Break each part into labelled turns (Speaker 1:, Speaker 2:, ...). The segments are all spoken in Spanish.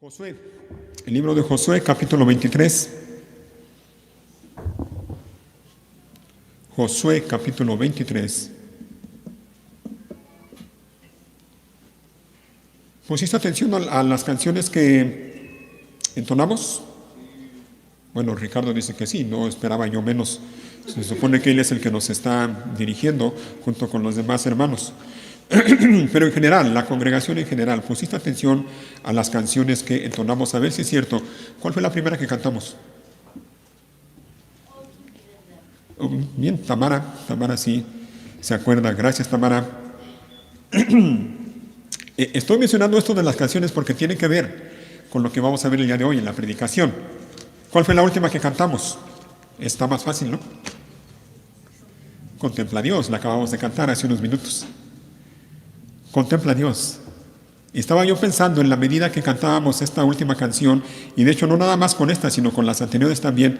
Speaker 1: Josué, el libro de Josué, capítulo 23. Josué, capítulo 23. ¿Pusiste atención a las canciones que entonamos? Bueno, Ricardo dice que sí, no esperaba yo menos. Se supone que él es el que nos está dirigiendo junto con los demás hermanos. Pero en general, la congregación en general, ¿pusiste atención a las canciones que entonamos? A ver si es cierto. ¿Cuál fue la primera que cantamos? Bien, Tamara sí se acuerda. Gracias, Tamara. Estoy mencionando esto de las canciones porque tiene que ver con lo que vamos a ver el día de hoy en la predicación. ¿Cuál fue la última que cantamos? Está más fácil, ¿no? Contempla a Dios, la acabamos de cantar hace unos minutos. Contempla a Dios. Y estaba yo pensando en la medida que cantábamos esta última canción, y de hecho no nada más con esta, sino con las anteriores también,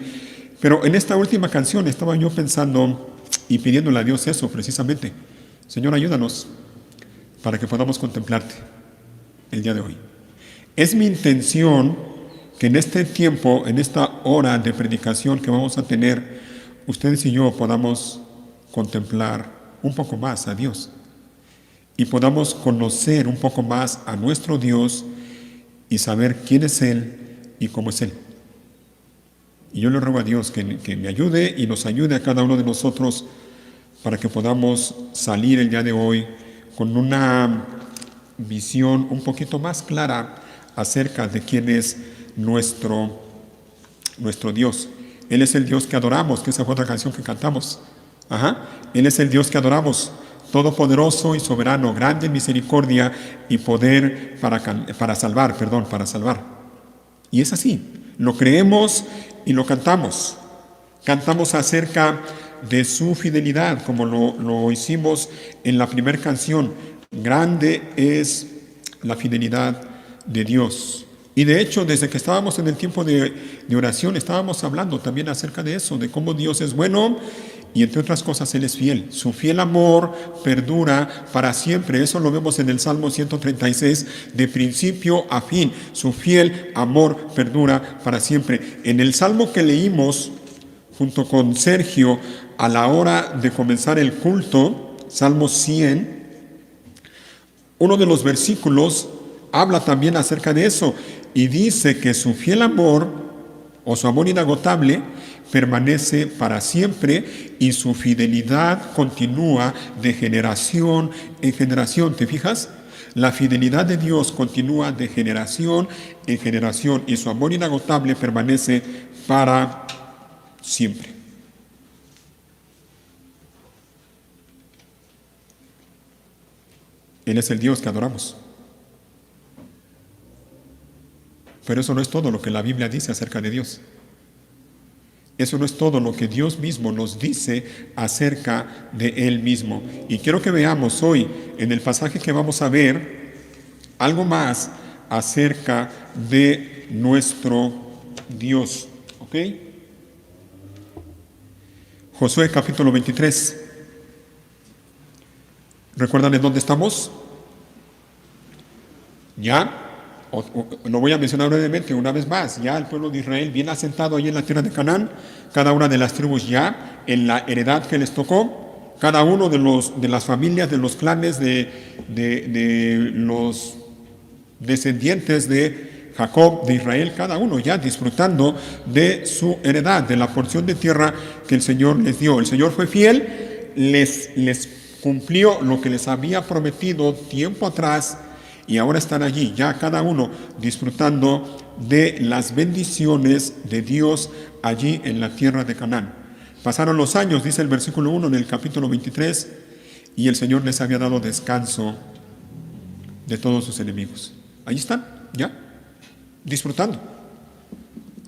Speaker 1: pero en esta última canción estaba yo pensando y pidiéndole a Dios eso precisamente. Señor, ayúdanos para que podamos contemplarte el día de hoy. Es mi intención que en este tiempo, en esta hora de predicación que vamos a tener, ustedes y yo podamos contemplar un poco más a Dios y podamos conocer un poco más a nuestro Dios y saber quién es Él y cómo es Él. Y yo le ruego a Dios que me ayude y nos ayude a cada uno de nosotros para que podamos salir el día de hoy con una visión un poquito más clara acerca de quién es nuestro Dios. Él es el Dios que adoramos, que esa fue otra canción que cantamos. Él es el Dios que adoramos, todopoderoso y soberano, grande en misericordia y poder para salvar. Y es así, lo creemos y lo cantamos. Cantamos acerca de su fidelidad, como lo hicimos en la primera canción. Grande es la fidelidad de Dios. Y de hecho, desde que estábamos en el tiempo de oración, estábamos hablando también acerca de eso, de cómo Dios es bueno y entre otras cosas Él es fiel. Su fiel amor perdura para siempre. Eso lo vemos en el Salmo 136, de principio a fin. Su fiel amor perdura para siempre. En el Salmo que leímos junto con Sergio a la hora de comenzar el culto, Salmo 100, uno de los versículos habla también acerca de eso y dice que su fiel amor o su amor inagotable permanece para siempre y su fidelidad continúa de generación en generación. ¿Te fijas? La fidelidad de Dios continúa de generación en generación y su amor inagotable permanece para siempre. Él es el Dios que adoramos. Pero eso no es todo lo que la Biblia dice acerca de Dios. Eso no es todo lo que Dios mismo nos dice acerca de Él mismo. Y quiero que veamos hoy, en el pasaje que vamos a ver, algo más acerca de nuestro Dios. ¿Ok? Josué capítulo 23. ¿Recuerdan en dónde estamos? Ya. Lo voy a mencionar brevemente una vez más. Ya el pueblo de Israel bien asentado allí en la tierra de Canaán, cada una de las tribus ya en la heredad que les tocó, cada uno de las familias, de los clanes, de los descendientes de Jacob, de Israel, cada uno ya disfrutando de su heredad, de la porción de tierra que el Señor les dio. El Señor fue fiel, les cumplió lo que les había prometido tiempo atrás. Y ahora están allí, ya cada uno disfrutando de las bendiciones de Dios allí en la tierra de Canaán. Pasaron los años, dice el versículo 1 en el capítulo 23, y el Señor les había dado descanso de todos sus enemigos. Ahí están, ya, disfrutando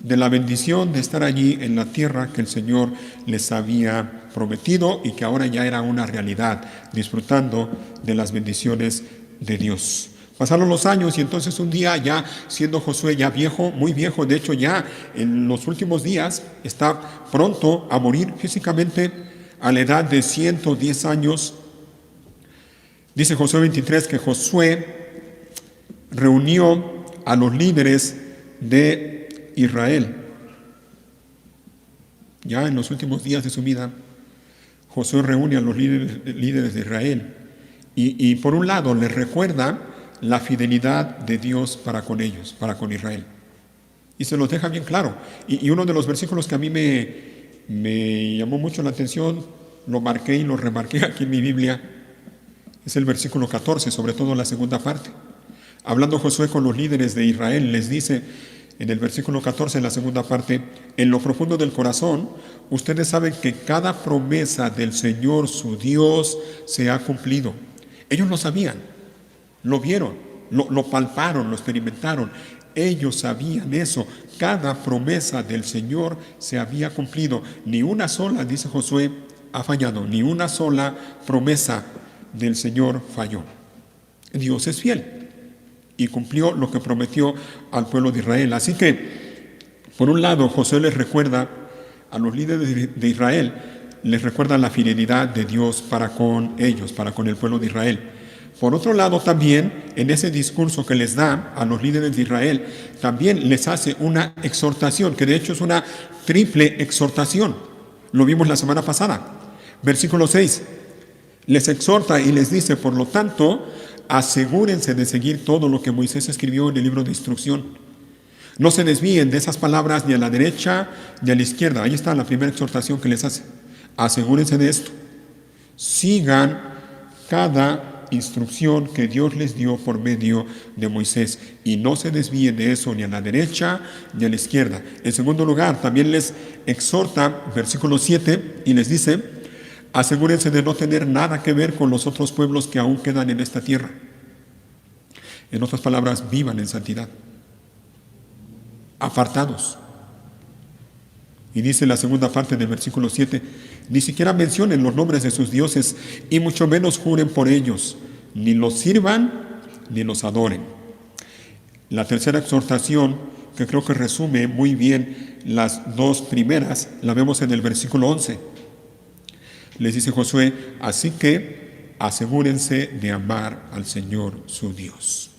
Speaker 1: de la bendición de estar allí en la tierra que el Señor les había prometido y que ahora ya era una realidad, disfrutando de las bendiciones de Dios. Pasaron los años y entonces un día, ya siendo Josué ya viejo, muy viejo, de hecho ya en los últimos días está pronto a morir físicamente a la edad de 110 años. Dice Josué 23 que Josué reunió a los líderes de Israel. Ya en los últimos días de su vida, Josué reúne a los líderes de Israel y por un lado les recuerda la fidelidad de Dios para con ellos, para con Israel. Y se los deja bien claro. Y uno de los versículos que a mí me llamó mucho la atención, lo marqué y lo remarqué aquí en mi Biblia, es el versículo 14, sobre todo la segunda parte. Hablando Josué con los líderes de Israel, les dice en el versículo 14, en la segunda parte, en lo profundo del corazón, ustedes saben que cada promesa del Señor su Dios se ha cumplido. Ellos lo sabían, lo vieron, lo palparon, lo experimentaron. Ellos sabían eso. Cada promesa del Señor se había cumplido. Ni una sola, dice Josué, ha fallado. Ni una sola promesa del Señor falló. Dios es fiel y cumplió lo que prometió al pueblo de Israel. Así que, por un lado, Josué les recuerda a los líderes de Israel, les recuerda la fidelidad de Dios para con ellos, para con el pueblo de Israel. Por otro lado, también, en ese discurso que les da a los líderes de Israel, también les hace una exhortación, que de hecho es una triple exhortación. Lo vimos la semana pasada. Versículo 6. Les exhorta y les dice, por lo tanto, asegúrense de seguir todo lo que Moisés escribió en el libro de instrucción. No se desvíen de esas palabras ni a la derecha ni a la izquierda. Ahí está la primera exhortación que les hace. Asegúrense de esto. Sigan cada instrucción que Dios les dio por medio de Moisés y no se desvíen de eso ni a la derecha ni a la izquierda. En segundo lugar, también les exhorta, versículo 7, y les dice, asegúrense de no tener nada que ver con los otros pueblos que aún quedan en esta tierra. En otras palabras, vivan en santidad, apartados. Y dice la segunda parte del versículo 7, ni siquiera mencionen los nombres de sus dioses y mucho menos juren por ellos, ni los sirvan ni los adoren. La tercera exhortación, que creo que resume muy bien las dos primeras, la vemos en el versículo 11. Les dice Josué, así que asegúrense de amar al Señor su Dios.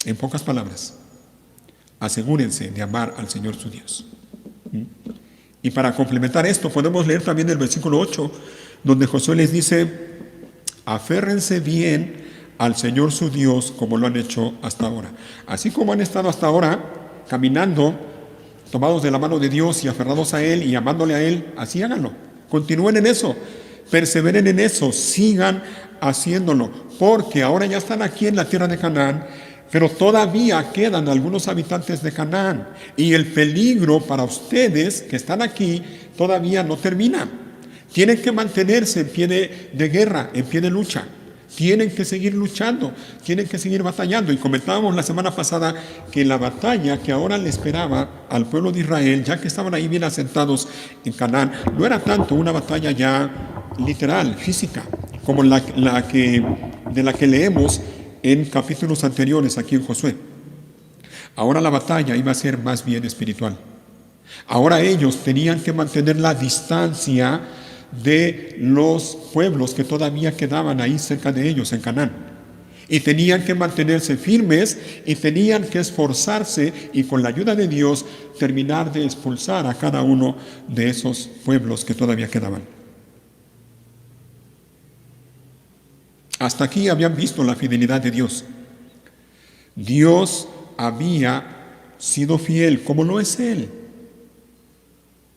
Speaker 1: En pocas palabras, asegúrense de amar al Señor su Dios. Y para complementar esto, podemos leer también el versículo 8, donde Josué les dice, aférrense bien al Señor su Dios como lo han hecho hasta ahora. Así como han estado hasta ahora caminando, tomados de la mano de Dios y aferrados a Él y amándole a Él, así háganlo. Continúen en eso, perseveren en eso, sigan haciéndolo, porque ahora ya están aquí en la tierra de Canaán, pero todavía quedan algunos habitantes de Canaán y el peligro para ustedes que están aquí todavía no termina. Tienen que mantenerse en pie de guerra, en pie de lucha. Tienen que seguir luchando, tienen que seguir batallando. Y comentábamos la semana pasada que la batalla que ahora le esperaba al pueblo de Israel, ya que estaban ahí bien asentados en Canaán, no era tanto una batalla ya literal, física, como de la que leemos en capítulos anteriores aquí en Josué. Ahora la batalla iba a ser más bien espiritual. Ahora ellos tenían que mantener la distancia de los pueblos que todavía quedaban ahí cerca de ellos en Canaán. Y tenían que mantenerse firmes y tenían que esforzarse y con la ayuda de Dios terminar de expulsar a cada uno de esos pueblos que todavía quedaban. Hasta aquí habían visto la fidelidad de Dios. Dios había sido fiel, como lo es Él,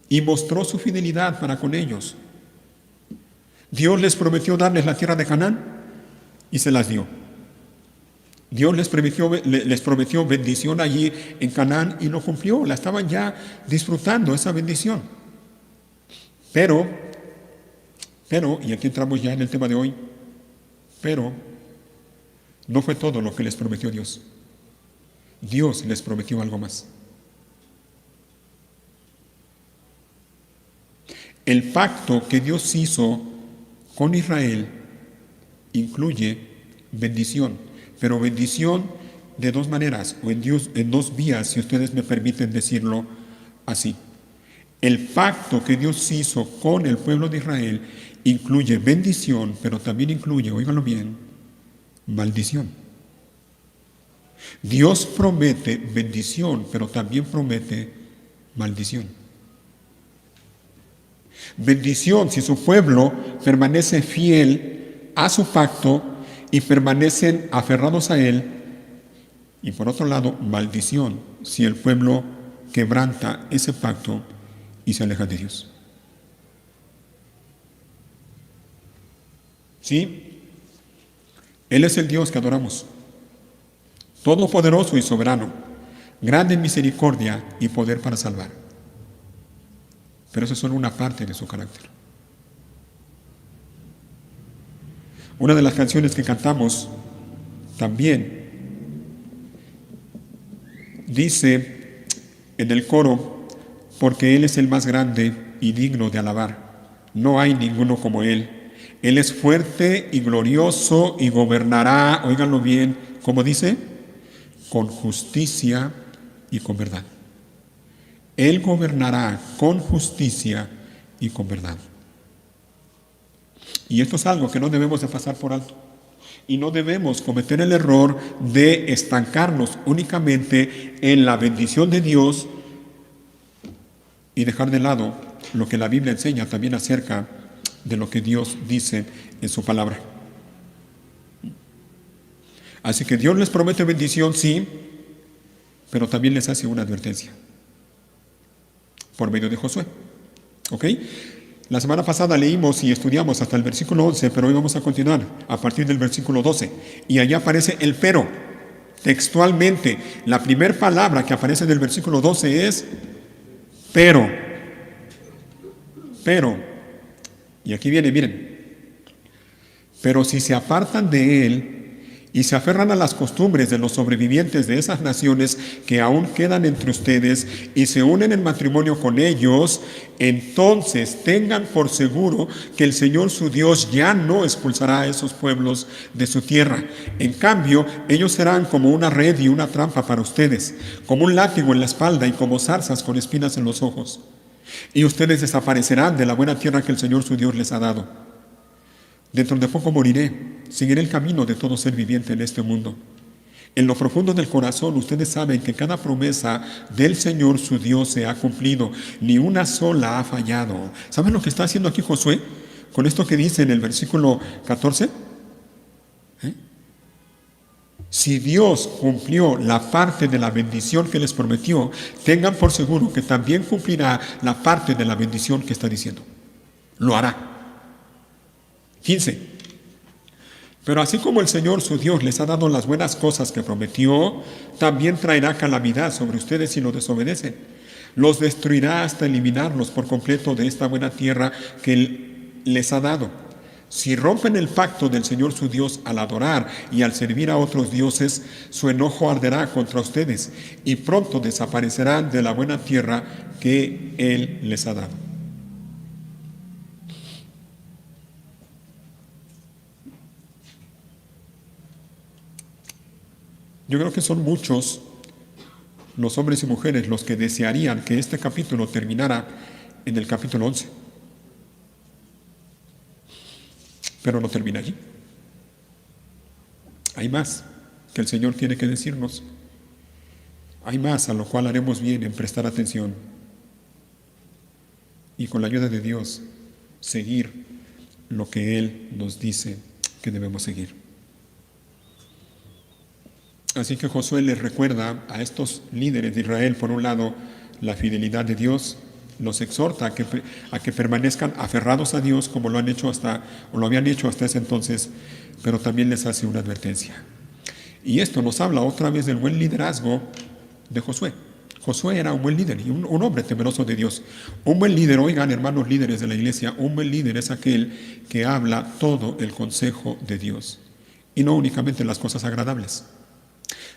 Speaker 1: y mostró su fidelidad para con ellos. Dios les prometió darles la tierra de Canaán y se las dio. Dios les prometió bendición allí en Canaán y lo cumplió. La estaban ya disfrutando esa bendición. Pero, y aquí entramos ya en el tema de hoy, pero no fue todo lo que les prometió Dios. Dios les prometió algo más. El pacto que Dios hizo con Israel incluye bendición, pero bendición de dos maneras, o en dos vías, si ustedes me permiten decirlo así. El pacto que Dios hizo con el pueblo de Israel incluye bendición, pero también incluye, óiganlo bien, maldición. Dios promete bendición, pero también promete maldición. Bendición si su pueblo permanece fiel a su pacto y permanecen aferrados a él. Y por otro lado, maldición si el pueblo quebranta ese pacto y se aleja de Dios. ¿Sí? Él es el Dios que adoramos, todopoderoso y soberano, grande en misericordia y poder para salvar. Pero eso es solo una parte de su carácter. Una de las canciones que cantamos también dice en el coro: porque Él es el más grande y digno de alabar, no hay ninguno como Él. Él es fuerte y glorioso y gobernará, óiganlo bien, ¿cómo dice? Con justicia y con verdad. Él gobernará con justicia y con verdad. Y esto es algo que no debemos de pasar por alto. Y no debemos cometer el error de estancarnos únicamente en la bendición de Dios y dejar de lado lo que la Biblia enseña también acerca de lo que Dios dice en su palabra. Así que Dios les promete bendición, sí, pero también les hace una advertencia por medio de Josué. ¿Ok? La semana pasada leímos y estudiamos hasta el versículo 11, pero hoy vamos a continuar a partir del versículo 12. Y allá aparece el pero. Textualmente, la primera palabra que aparece en el versículo 12 es pero. Pero. Y aquí viene, miren. Pero si se apartan de él y se aferran a las costumbres de los sobrevivientes de esas naciones que aún quedan entre ustedes y se unen en matrimonio con ellos, entonces tengan por seguro que el Señor su Dios ya no expulsará a esos pueblos de su tierra. En cambio, ellos serán como una red y una trampa para ustedes, como un látigo en la espalda y como zarzas con espinas en los ojos. Y ustedes desaparecerán de la buena tierra que el Señor su Dios les ha dado. Dentro de poco moriré, seguiré el camino de todo ser viviente en este mundo. En lo profundo del corazón ustedes saben que cada promesa del Señor su Dios se ha cumplido, ni una sola ha fallado. ¿Saben lo que está haciendo aquí Josué? Con esto que dice en el versículo 14. Si Dios cumplió la parte de la bendición que les prometió, tengan por seguro que también cumplirá la parte de la bendición que está diciendo. Lo hará. 15. Pero así como el Señor su Dios les ha dado las buenas cosas que prometió, también traerá calamidad sobre ustedes si lo desobedecen. Los destruirá hasta eliminarlos por completo de esta buena tierra que Él les ha dado. Si rompen el pacto del Señor su Dios al adorar y al servir a otros dioses, su enojo arderá contra ustedes y pronto desaparecerán de la buena tierra que Él les ha dado. Yo creo que son muchos los hombres y mujeres los que desearían que este capítulo terminara en el capítulo 11. Pero no termina allí. Hay más que el Señor tiene que decirnos. Hay más a lo cual haremos bien en prestar atención y con la ayuda de Dios seguir lo que Él nos dice que debemos seguir. Así que Josué les recuerda a estos líderes de Israel, por un lado, la fidelidad de Dios, los exhorta a que permanezcan aferrados a Dios como lo habían hecho hasta ese entonces, pero también les hace una advertencia. Y esto nos habla otra vez del buen liderazgo de Josué. Josué era un buen líder y un hombre temeroso de Dios. Un buen líder, oigan hermanos líderes de la iglesia, un buen líder es aquel que habla todo el consejo de Dios y no únicamente las cosas agradables.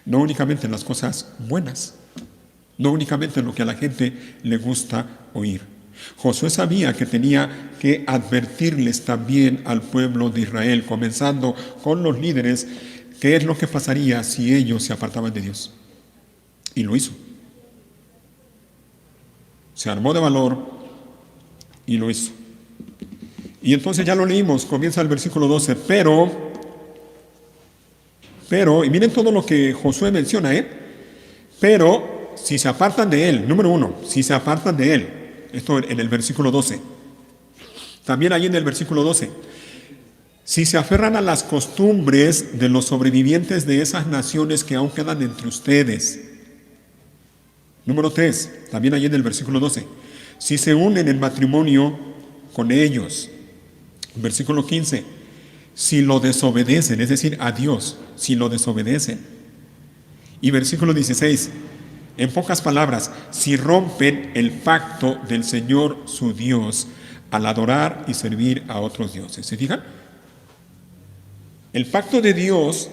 Speaker 1: No únicamente en las cosas buenas, no únicamente en lo que a la gente le gusta oír. Josué sabía que tenía que advertirles también al pueblo de Israel, comenzando con los líderes, qué es lo que pasaría si ellos se apartaban de Dios. Y lo hizo. Se armó de valor y lo hizo. Y entonces ya lo leímos, comienza el versículo 12, Pero, y miren todo lo que Josué menciona, pero si se apartan de él, número 1, si se apartan de él, esto en el versículo 12, también ahí en el versículo 12, si se aferran a las costumbres de los sobrevivientes de esas naciones que aún quedan entre ustedes. Número 3, también ahí en el versículo 12, si se unen en matrimonio con ellos. Versículo 15, si lo desobedecen, es decir, a Dios, si lo desobedecen. Y versículo 16, en pocas palabras, si rompen el pacto del Señor su Dios al adorar y servir a otros dioses. ¿Se fijan? El pacto de Dios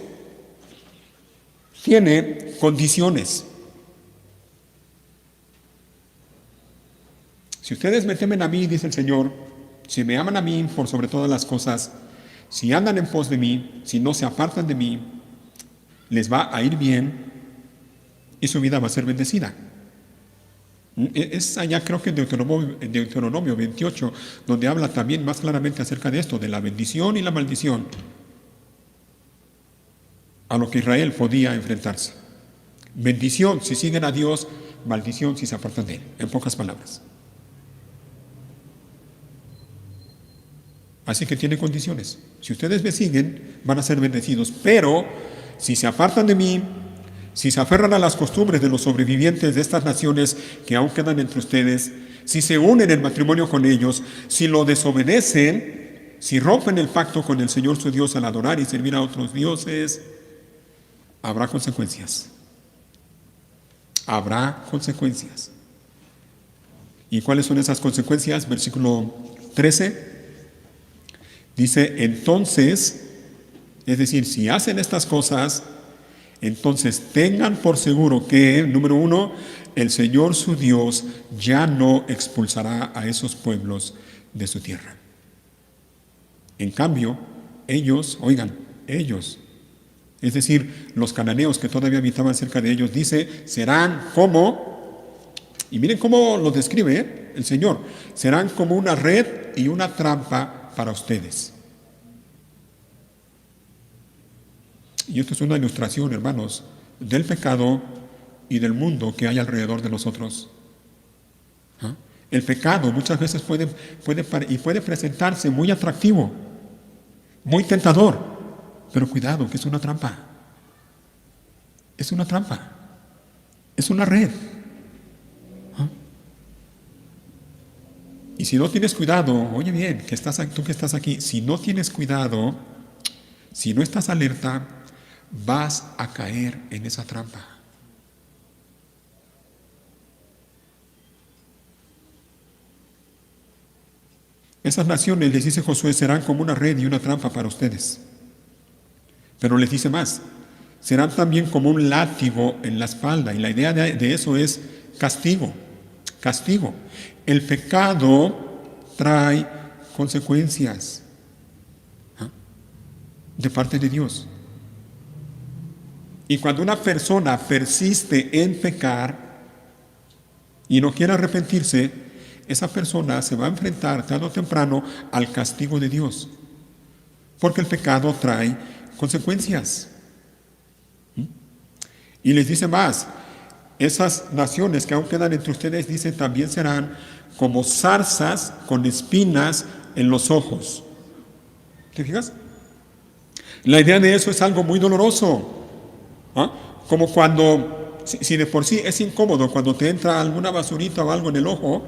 Speaker 1: tiene condiciones. Si ustedes me temen a mí, dice el Señor, si me aman a mí por sobre todas las cosas, si andan en pos de mí, si no se apartan de mí, les va a ir bien y su vida va a ser bendecida. Es allá creo que en Deuteronomio 28, donde habla también más claramente acerca de esto, de la bendición y la maldición a lo que Israel podía enfrentarse. Bendición si siguen a Dios, maldición si se apartan de Él, en pocas palabras. Así que tiene condiciones. Si ustedes me siguen, van a ser bendecidos. Pero si se apartan de mí, si se aferran a las costumbres de los sobrevivientes de estas naciones que aún quedan entre ustedes, si se unen en matrimonio con ellos, si lo desobedecen, si rompen el pacto con el Señor su Dios al adorar y servir a otros dioses, habrá consecuencias. Habrá consecuencias. ¿Y cuáles son esas consecuencias? Versículo 13. Dice, entonces, es decir, si hacen estas cosas, entonces tengan por seguro que, número 1, el Señor su Dios ya no expulsará a esos pueblos de su tierra. En cambio, ellos, es decir, los cananeos que todavía habitaban cerca de ellos, dice, serán como, y miren cómo lo describe el Señor, serán como una red y una trampa para ustedes. Y esto es una ilustración, hermanos, del pecado y del mundo que hay alrededor de nosotros. El pecado muchas veces puede presentarse muy atractivo, muy tentador, pero cuidado, que es una trampa. Es una trampa. Es una red. Y si no tienes cuidado, oye bien, tú que estás aquí, si no tienes cuidado, si no estás alerta, vas a caer en esa trampa. Esas naciones, les dice Josué, serán como una red y una trampa para ustedes. Pero les dice más, serán también como un látigo en la espalda. Y la idea de eso es castigo. Castigo. El pecado trae consecuencias de parte de Dios. Y cuando una persona persiste en pecar y no quiere arrepentirse, esa persona se va a enfrentar tarde o temprano al castigo de Dios. Porque el pecado trae consecuencias. Y les dice más, esas naciones que aún quedan entre ustedes, dice, también serán como zarzas con espinas en los ojos. ¿Te fijas? La idea de eso es algo muy doloroso. Como cuando, si de por sí es incómodo cuando te entra alguna basurita o algo en el ojo,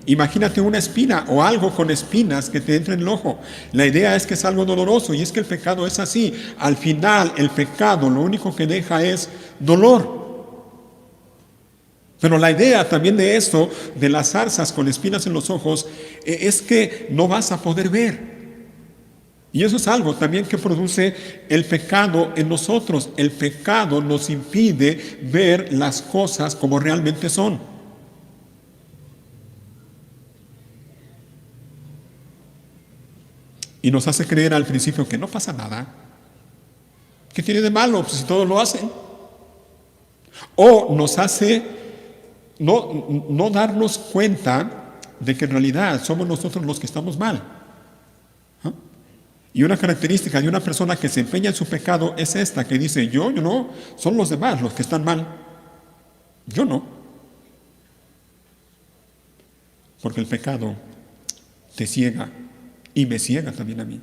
Speaker 1: imagínate una espina o algo con espinas que te entre en el ojo. La idea es que es algo doloroso y es que el pecado es así. Al final, el pecado lo único que deja es dolor. Pero la idea también de esto, de las zarzas con espinas en los ojos, es que no vas a poder ver. Y eso es algo también que produce el pecado en nosotros. El pecado nos impide ver las cosas como realmente son. Y nos hace creer al principio que no pasa nada. ¿Qué tiene de malo? Pues si todos lo hacen. O nos hace no darnos cuenta de que en realidad somos nosotros los que estamos mal. Y una característica de una persona que se empeña en su pecado es esta, que dice, yo no, son los demás los que están mal, yo no. Porque el pecado te ciega y me ciega también a mí.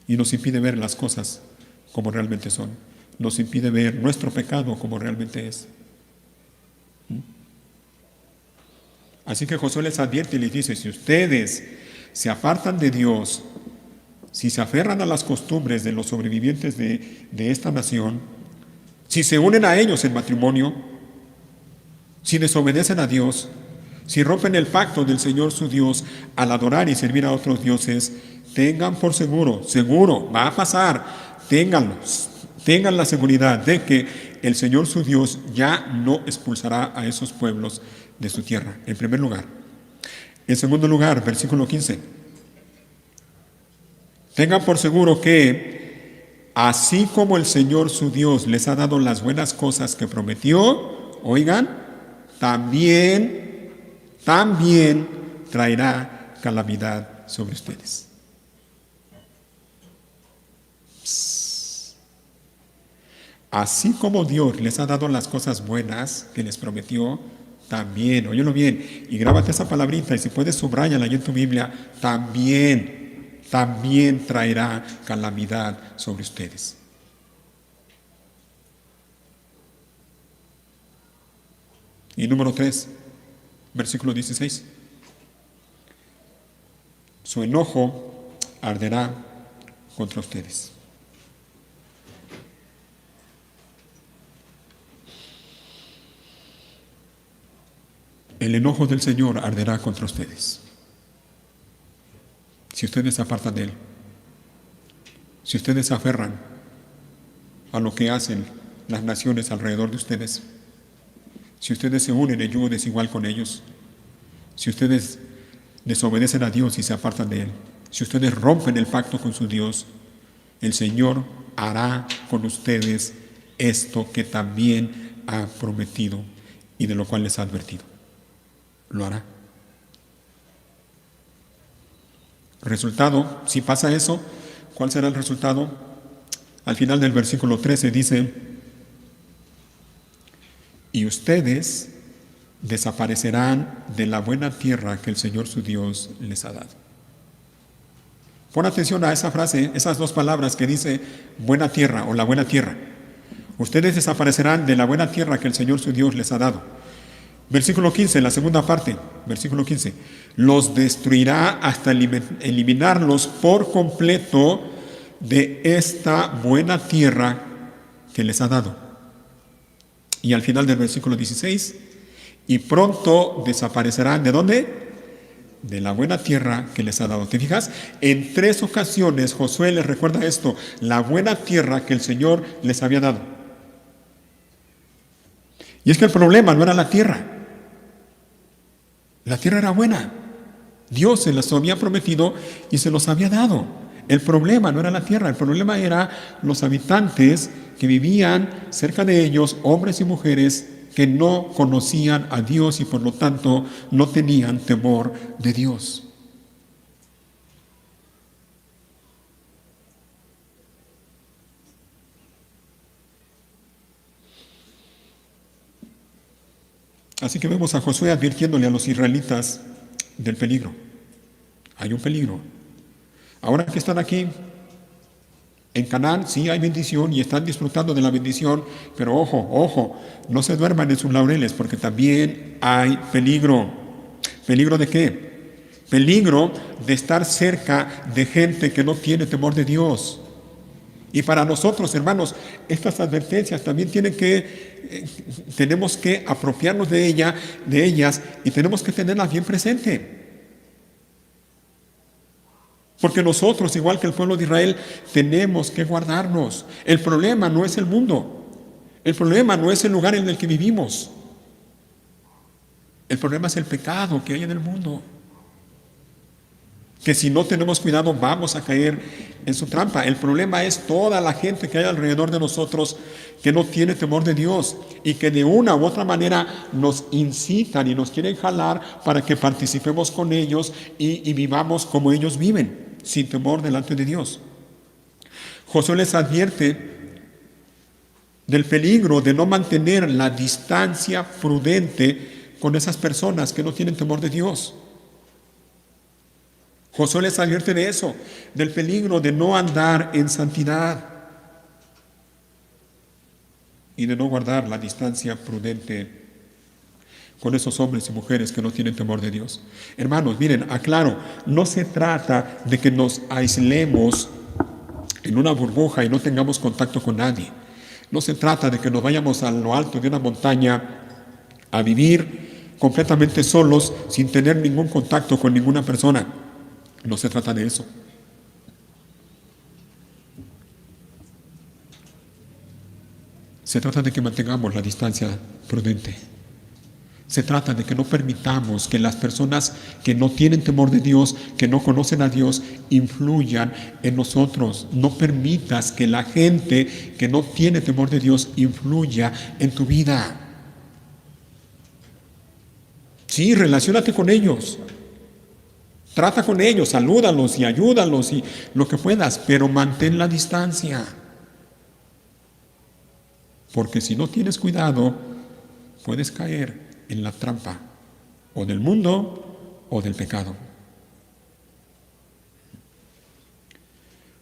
Speaker 1: Y nos impide ver las cosas como realmente son. Nos impide ver nuestro pecado como realmente es. Así que Josué les advierte y les dice, si ustedes se apartan de Dios, si se aferran a las costumbres de los sobrevivientes de esta nación, si se unen a ellos en matrimonio, si desobedecen a Dios, si rompen el pacto del Señor su Dios al adorar y servir a otros dioses, tengan por seguro, va a pasar, tengan la seguridad de que el Señor su Dios ya no expulsará a esos pueblos de su tierra, en primer lugar. En segundo lugar, versículo 15. Tengan por seguro que, así como el Señor su Dios les ha dado las buenas cosas que prometió, oigan, también traerá calamidad sobre ustedes. Así como Dios les ha dado las cosas buenas que les prometió, también, óyelo bien, y grábate esa palabrita, y si puedes subráyala ahí en tu Biblia, también traerá calamidad sobre ustedes. Y número 3, versículo 16. Su enojo arderá contra ustedes. El enojo del Señor arderá contra ustedes. Si ustedes se apartan de Él, si ustedes se aferran a lo que hacen las naciones alrededor de ustedes, si ustedes se unen en yugo desigual con ellos, si ustedes desobedecen a Dios y se apartan de Él, si ustedes rompen el pacto con su Dios, el Señor hará con ustedes esto que también ha prometido y de lo cual les ha advertido. Lo hará. Resultado, si pasa eso, ¿cuál será el resultado? Al final del versículo 13 dice, y ustedes desaparecerán de la buena tierra que el Señor su Dios les ha dado. Pon atención a esa frase, esas dos palabras que dice buena tierra o la buena tierra. Ustedes desaparecerán de la buena tierra que el Señor su Dios les ha dado. Versículo 15, la segunda parte, versículo 15. Los destruirá hasta eliminarlos por completo de esta buena tierra que les ha dado. Y al final del versículo 16, y pronto desaparecerán, ¿de dónde? De la buena tierra que les ha dado. ¿Te fijas? En 3 ocasiones Josué les recuerda esto, la buena tierra que el Señor les había dado. Y es que el problema no era la tierra. La tierra era buena. Dios se las había prometido y se los había dado. El problema no era la tierra, el problema era los habitantes que vivían cerca de ellos, hombres y mujeres que no conocían a Dios y por lo tanto no tenían temor de Dios. Así que vemos a Josué advirtiéndole a los israelitas del peligro. Hay un peligro. Ahora que están aquí en Canaán, sí hay bendición y están disfrutando de la bendición, pero ojo, no se duerman en sus laureles porque también hay peligro. ¿Peligro de qué? Peligro de estar cerca de gente que no tiene temor de Dios. Y para nosotros, hermanos, estas advertencias también tenemos que apropiarnos de ellas y tenemos que tenerlas bien presente. Porque nosotros, igual que el pueblo de Israel, tenemos que guardarnos. El problema no es el mundo. El problema no es el lugar en el que vivimos. El problema es el pecado que hay en el mundo. Que si no tenemos cuidado vamos a caer en su trampa. El problema es toda la gente que hay alrededor de nosotros que no tiene temor de Dios y que de una u otra manera nos incitan y nos quieren jalar para que participemos con ellos y vivamos como ellos viven, sin temor delante de Dios. Josué les advierte del peligro de no mantener la distancia prudente con esas personas que no tienen temor de Dios. Josué les advierte de eso, del peligro de no andar en santidad y de no guardar la distancia prudente con esos hombres y mujeres que no tienen temor de Dios. Hermanos, miren, aclaro, no se trata de que nos aislemos en una burbuja y no tengamos contacto con nadie. No se trata de que nos vayamos a lo alto de una montaña a vivir completamente solos sin tener ningún contacto con ninguna persona. No se trata de eso. Se trata de que mantengamos la distancia prudente. Se trata de que no permitamos que las personas que no tienen temor de Dios, que no conocen a Dios, influyan en nosotros. No permitas que la gente que no tiene temor de Dios influya en tu vida. Sí, relaciónate con ellos. Trata con ellos, salúdalos y ayúdalos y lo que puedas, pero mantén la distancia. Porque si no tienes cuidado, puedes caer en la trampa o del mundo o del pecado.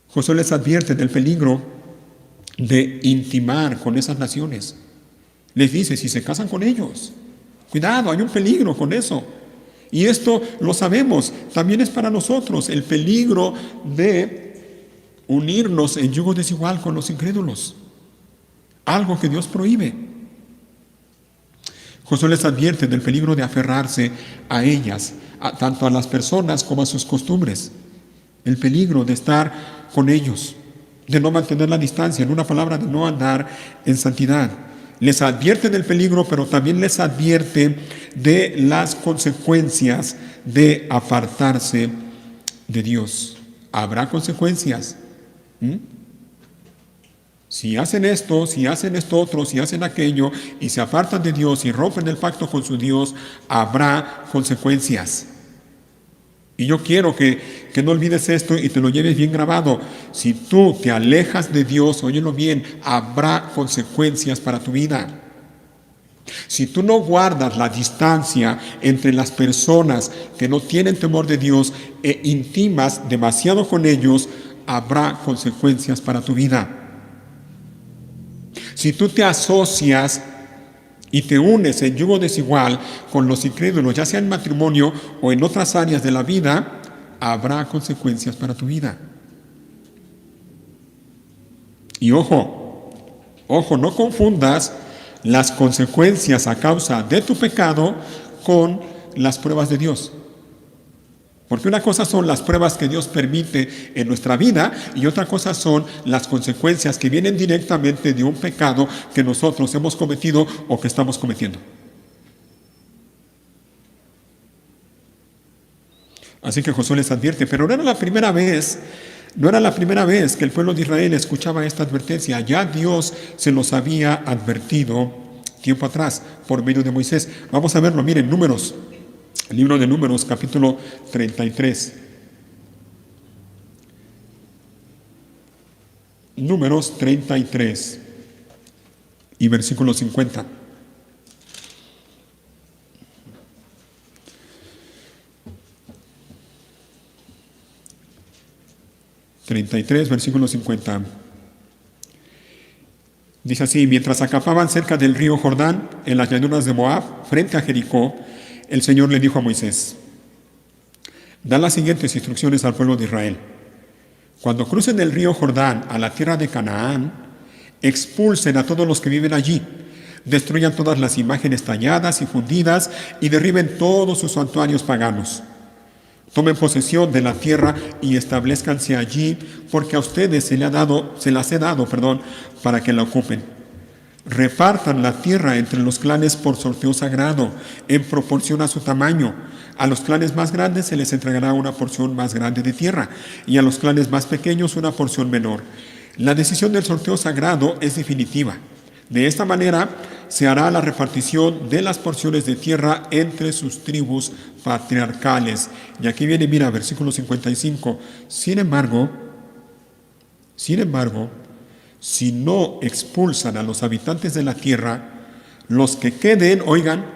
Speaker 1: Josué les advierte del peligro de intimar con esas naciones. Les dice, si se casan con ellos, cuidado, hay un peligro con eso. Y esto lo sabemos, también es para nosotros el peligro de unirnos en yugo desigual con los incrédulos, algo que Dios prohíbe. Josué les advierte del peligro de aferrarse a ellas, tanto a las personas como a sus costumbres, el peligro de estar con ellos, de no mantener la distancia, en una palabra, de no andar en santidad. Les advierte del peligro, pero también les advierte de las consecuencias de apartarse de Dios. ¿Habrá consecuencias? Si hacen esto, si hacen esto otro, si hacen aquello, y se apartan de Dios y rompen el pacto con su Dios, habrá consecuencias. Y yo quiero que no olvides esto y te lo lleves bien grabado. Si tú te alejas de Dios, óyelo bien, habrá consecuencias para tu vida. Si tú no guardas la distancia entre las personas que no tienen temor de Dios e intimas demasiado con ellos, habrá consecuencias para tu vida. Si tú te asocias y te unes en yugo desigual con los incrédulos, ya sea en matrimonio o en otras áreas de la vida, habrá consecuencias para tu vida. Y ojo, no confundas las consecuencias a causa de tu pecado con las pruebas de Dios. Porque una cosa son las pruebas que Dios permite en nuestra vida y otra cosa son las consecuencias que vienen directamente de un pecado que nosotros hemos cometido o que estamos cometiendo. Así que Josué les advierte, pero no era la primera vez que el pueblo de Israel escuchaba esta advertencia. Ya Dios se los había advertido tiempo atrás por medio de Moisés. Vamos a verlo, miren, Números. El libro de Números, capítulo 33. Números 33 y versículo 50. Versículo 50. Dice así: mientras acampaban cerca del río Jordán, en las llanuras de Moab, frente a Jericó, el Señor le dijo a Moisés: da las siguientes instrucciones al pueblo de Israel. Cuando crucen el río Jordán a la tierra de Canaán, expulsen a todos los que viven allí, destruyan todas las imágenes talladas y fundidas y derriben todos sus santuarios paganos. Tomen posesión de la tierra y establezcanse allí, porque a ustedes se las he dado, para que la ocupen. Repartan la tierra entre los clanes por sorteo sagrado, en proporción a su tamaño. A los clanes más grandes se les entregará una porción más grande de tierra, y a los clanes más pequeños una porción menor. La decisión del sorteo sagrado es definitiva. De esta manera se hará la repartición de las porciones de tierra entre sus tribus patriarcales. Y aquí viene, mira, versículo 55. Sin embargo, Sin embargo, si no expulsan a los habitantes de la tierra, los que queden, oigan,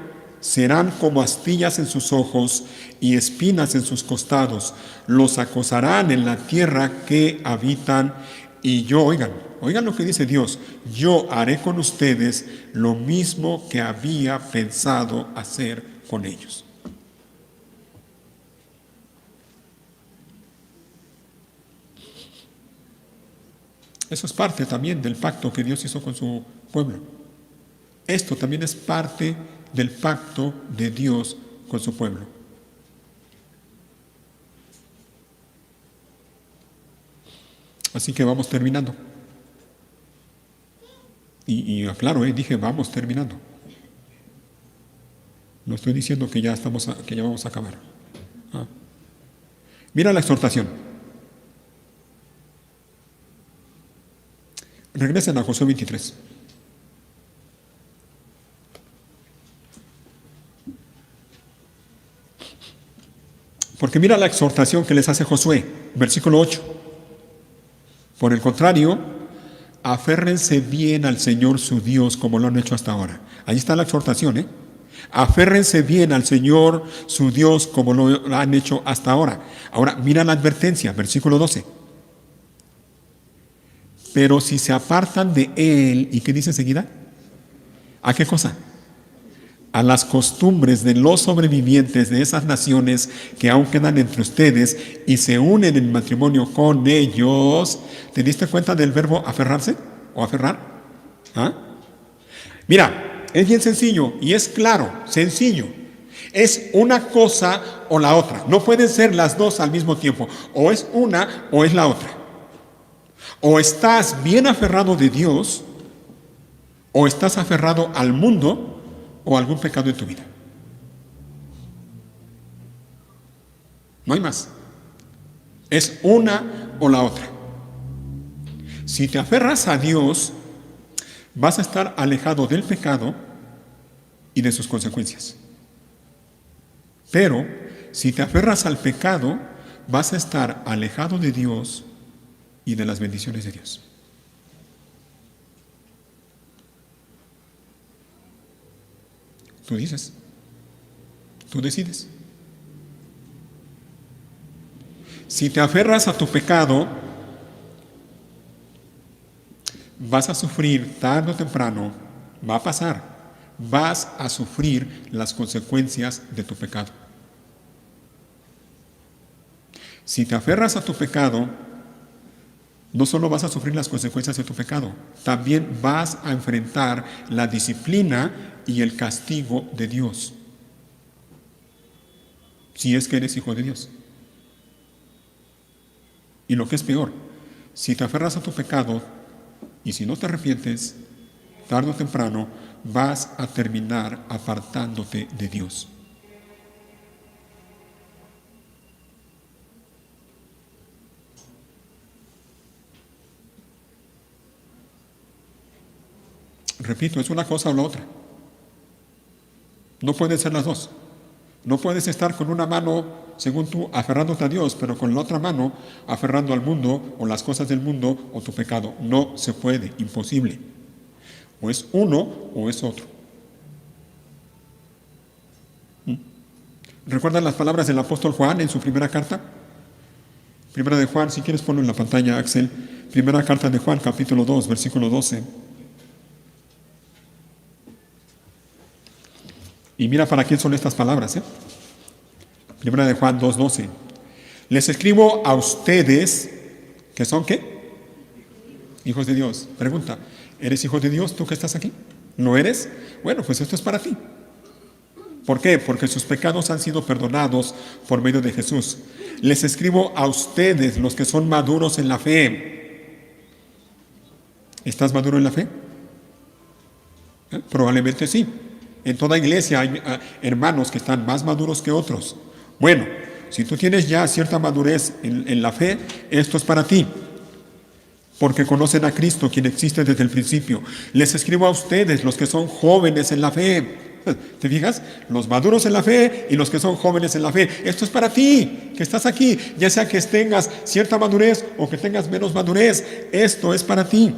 Speaker 1: serán como astillas en sus ojos y espinas en sus costados. Los acosarán en la tierra que habitan y yo, oigan lo que dice Dios, yo haré con ustedes lo mismo que había pensado hacer con ellos. Eso es parte también del pacto que Dios hizo con su pueblo. Esto también es parte del pacto de Dios con su pueblo. Así que vamos terminando. Y aclaro, dije vamos terminando. No estoy diciendo que ya vamos a acabar. Mira la exhortación. Regresen a Josué 23. Porque mira la exhortación que les hace Josué, versículo 8. Por el contrario, aférrense bien al Señor su Dios como lo han hecho hasta ahora. Ahí está la exhortación, Aférrense bien al Señor su Dios como lo han hecho hasta ahora. Ahora, mira la advertencia, versículo 12. Pero si se apartan de Él, ¿y qué dice enseguida? ¿A qué cosa? A las costumbres de los sobrevivientes de esas naciones que aún quedan entre ustedes y se unen en matrimonio con ellos. ¿Te diste cuenta del verbo aferrarse o aferrar? Mira, es bien sencillo y es claro, sencillo. Es una cosa o la otra. No pueden ser las dos al mismo tiempo. O es una o es la otra. O estás bien aferrado de Dios o estás aferrado al mundo o algún pecado en tu vida. No hay más. Es una o la otra. Si te aferras a Dios, vas a estar alejado del pecado y de sus consecuencias. Pero si te aferras al pecado, vas a estar alejado de Dios y de las bendiciones de Dios. Tú dices, tú decides. Si te aferras a tu pecado, vas a sufrir tarde o temprano, va a pasar, vas a sufrir las consecuencias de tu pecado. Si te aferras a tu pecado, no solo vas a sufrir las consecuencias de tu pecado, también vas a enfrentar la disciplina y el castigo de Dios, si es que eres hijo de Dios. Y lo que es peor, si te aferras a tu pecado y si no te arrepientes, tarde o temprano vas a terminar apartándote de Dios. Repito, es una cosa o la otra. No pueden ser las dos. No puedes estar con una mano, según tú, aferrándote a Dios, pero con la otra mano aferrando al mundo o las cosas del mundo o tu pecado. No se puede, imposible. O es uno o es otro. ¿Recuerdan las palabras del apóstol Juan en su primera carta? Primera de Juan, si quieres ponlo en la pantalla, Axel. Primera carta de Juan, capítulo 2, versículo 12. Y mira para quién son estas palabras, Primera de Juan 2:12. Les escribo a ustedes, que son ¿qué? Hijos de Dios. Pregunta, ¿eres hijo de Dios tú que estás aquí? ¿No eres? Bueno, pues esto es para ti. ¿Por qué? Porque sus pecados han sido perdonados por medio de Jesús. Les escribo a ustedes, los que son maduros en la fe. ¿Estás maduro en la fe? Probablemente sí. En toda iglesia hay hermanos que están más maduros que otros. Bueno, si tú tienes ya cierta madurez en la fe, esto es para ti. Porque conocen a Cristo, quien existe desde el principio. Les escribo a ustedes, los que son jóvenes en la fe. ¿Te fijas? Los maduros en la fe y los que son jóvenes en la fe. Esto es para ti, que estás aquí, ya sea que tengas cierta madurez o que tengas menos madurez. Esto es para ti.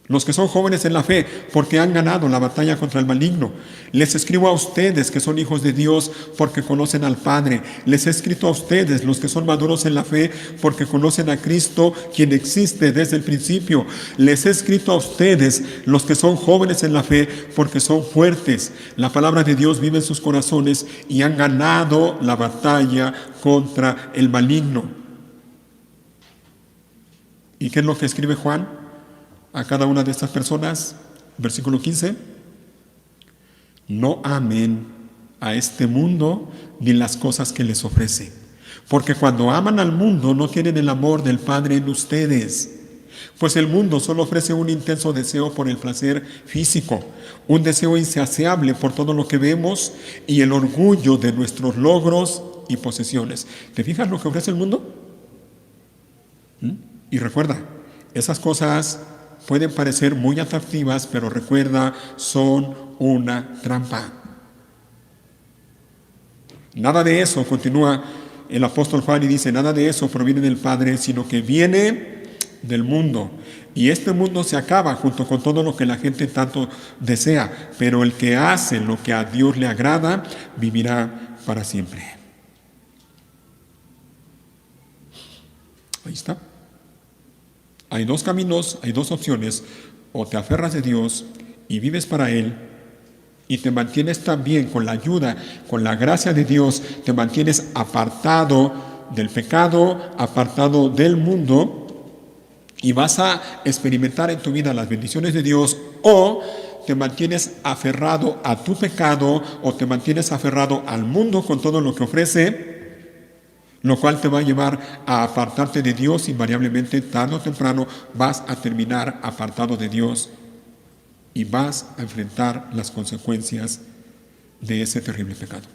Speaker 1: Los que son jóvenes en la fe, porque han ganado la batalla contra el maligno. Les escribo a ustedes que son hijos de Dios, porque conocen al Padre. Les he escrito a ustedes, los que son maduros en la fe, porque conocen a Cristo, quien existe desde el principio. Les he escrito a ustedes, los que son jóvenes en la fe, porque son fuertes. La palabra de Dios vive en sus corazones y han ganado la batalla contra el maligno. ¿Y qué es lo que escribe Juan a cada una de estas personas? Versículo 15. No amen a este mundo ni las cosas que les ofrece, porque cuando aman al mundo no tienen el amor del Padre en ustedes. Pues el mundo solo ofrece un intenso deseo por el placer físico, un deseo insaciable por todo lo que vemos y el orgullo de nuestros logros y posesiones. ¿Te fijas lo que ofrece el mundo? Y recuerda, esas cosas pueden parecer muy atractivas, pero recuerda, son una trampa. Nada de eso, continúa el apóstol Juan y dice, nada de eso proviene del Padre, sino que viene del mundo. Y este mundo se acaba junto con todo lo que la gente tanto desea, pero el que hace lo que a Dios le agrada, vivirá para siempre. Ahí está. Hay dos caminos, hay dos opciones. O te aferras de Dios y vives para Él y te mantienes también con la ayuda, con la gracia de Dios, te mantienes apartado del pecado, apartado del mundo y vas a experimentar en tu vida las bendiciones de Dios, o te mantienes aferrado a tu pecado o te mantienes aferrado al mundo con todo lo que ofrece, lo cual te va a llevar a apartarte de Dios. Invariablemente, tarde o temprano, vas a terminar apartado de Dios y vas a enfrentar las consecuencias de ese terrible pecado.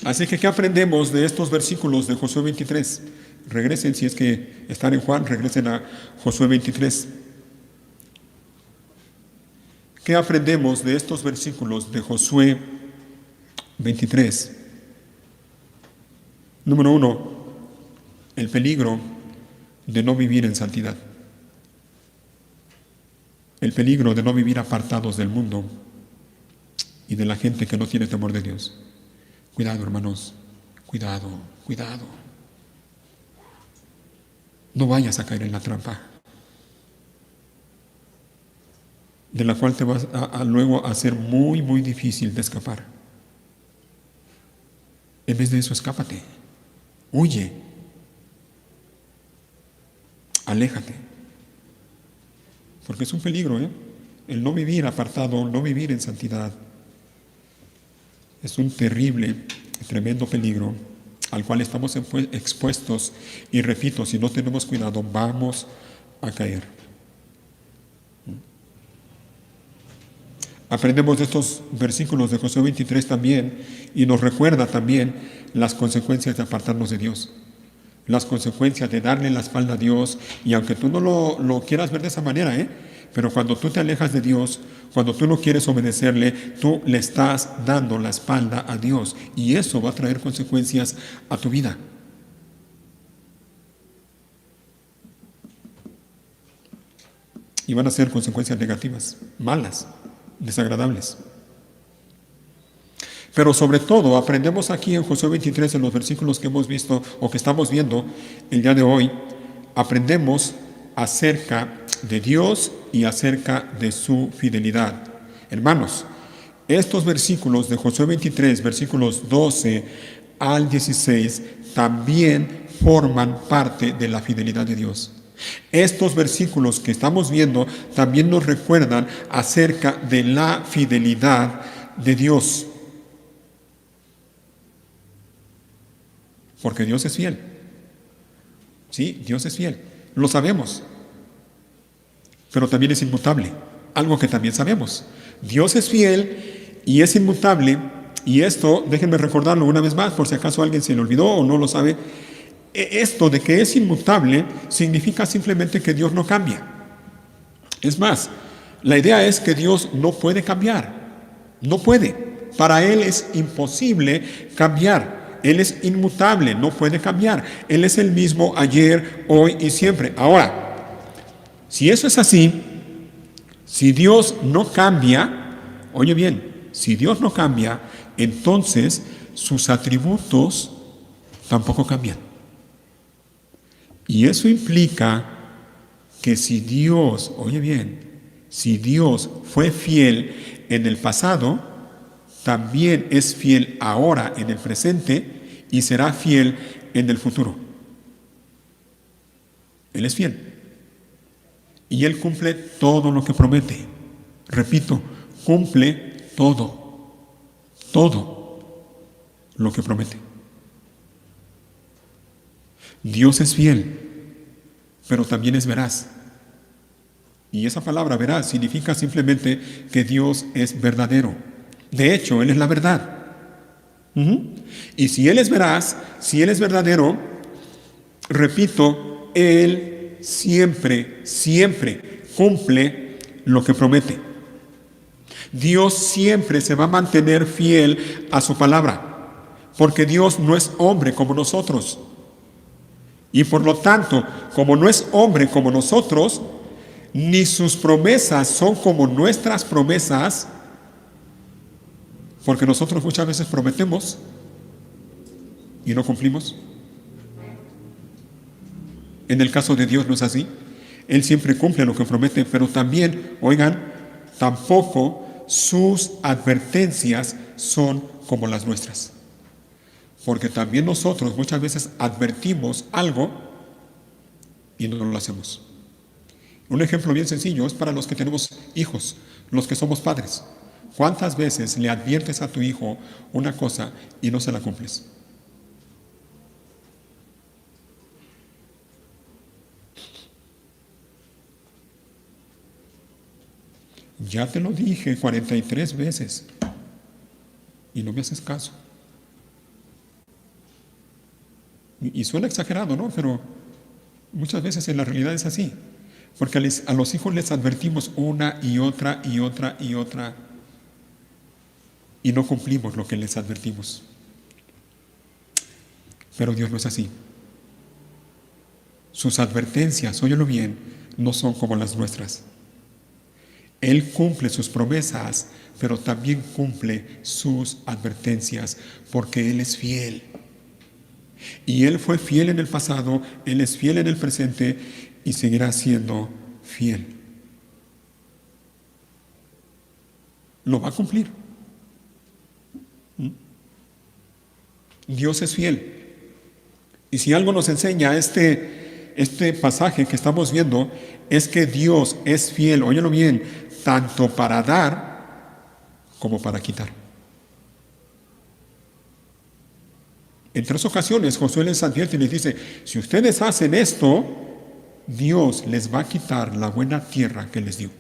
Speaker 1: Así que, ¿qué aprendemos de estos versículos de Josué 23? Regresen, si es que están en Juan, regresen a Josué 23. ¿Qué aprendemos de estos versículos de Josué 23? Número 1, el peligro de no vivir en santidad. El peligro de no vivir apartados del mundo y de la gente que no tiene temor de Dios. Cuidado, hermanos, cuidado, cuidado. No vayas a caer en la trampa, de la cual te vas a luego a ser muy, muy difícil de escapar. En vez de eso, escápate, huye, aléjate, porque es un peligro, el no vivir apartado, no vivir en santidad. Es un terrible, tremendo peligro al cual estamos expuestos, y repito, si no tenemos cuidado, vamos a caer. Aprendemos de estos versículos de Josué 23 también, y nos recuerda también las consecuencias de apartarnos de Dios, las consecuencias de darle la espalda a Dios. Y aunque tú no lo quieras ver de esa manera, pero cuando tú te alejas de Dios, cuando tú no quieres obedecerle, tú le estás dando la espalda a Dios, y eso va a traer consecuencias a tu vida. Y van a ser consecuencias negativas, malas, desagradables. Pero sobre todo aprendemos aquí en Josué 23, en los versículos que hemos visto o que estamos viendo el día de hoy, aprendemos acerca de Dios y acerca de su fidelidad. Hermanos, estos versículos de Josué 23, versículos 12 al 16, también forman parte de la fidelidad de Dios. Estos versículos que estamos viendo también nos recuerdan acerca de la fidelidad de Dios. Porque Dios es fiel. Sí, Dios es fiel. Lo sabemos. Pero también es inmutable. Algo que también sabemos. Dios es fiel y es inmutable. Y esto, déjenme recordarlo una vez más, por si acaso alguien se le olvidó o no lo sabe. Esto de que es inmutable significa simplemente que Dios no cambia. Es más, la idea es que Dios no puede cambiar. No puede. Para Él es imposible cambiar. Él es inmutable, no puede cambiar. Él es el mismo ayer, hoy y siempre. Ahora, si eso es así, si Dios no cambia, oye bien, si Dios no cambia, entonces sus atributos tampoco cambian. Y eso implica que si Dios, oye bien, si Dios fue fiel en el pasado, también es fiel ahora en el presente y será fiel en el futuro. Él es fiel. Y Él cumple todo lo que promete. Repito, cumple todo lo que promete. Dios es fiel, pero también es veraz. Y esa palabra veraz significa simplemente que Dios es verdadero. De hecho, Él es la verdad. Y si Él es veraz, si Él es verdadero, repito, Él siempre cumple lo que promete. Dios siempre se va a mantener fiel a su palabra, porque Dios no es hombre como nosotros. Y por lo tanto, como no es hombre como nosotros, ni sus promesas son como nuestras promesas, porque nosotros muchas veces prometemos y no cumplimos. En el caso de Dios no es así. Él siempre cumple lo que promete, pero también, oigan, tampoco sus advertencias son como las nuestras. Porque también nosotros muchas veces advertimos algo y no lo hacemos. Un ejemplo bien sencillo es para los que tenemos hijos, los que somos padres. ¿Cuántas veces le adviertes a tu hijo una cosa y no se la cumples? Ya te lo dije 43 veces y no me haces caso. Y suena exagerado, ¿no? Pero muchas veces en la realidad es así. Porque a los hijos les advertimos una y otra y no cumplimos lo que les advertimos. Pero Dios no es así. Sus advertencias, óyelo bien, no son como las nuestras. Él cumple sus promesas, pero también cumple sus advertencias, porque Él es fiel. Y Él fue fiel en el pasado, Él es fiel en el presente y seguirá siendo fiel. Lo va a cumplir. Dios es fiel. Y si algo nos enseña este pasaje que estamos viendo, es que Dios es fiel, óyelo bien, tanto para dar como para quitar. En 3 ocasiones Josué les advierte y les dice, si ustedes hacen esto, Dios les va a quitar la buena tierra que les dio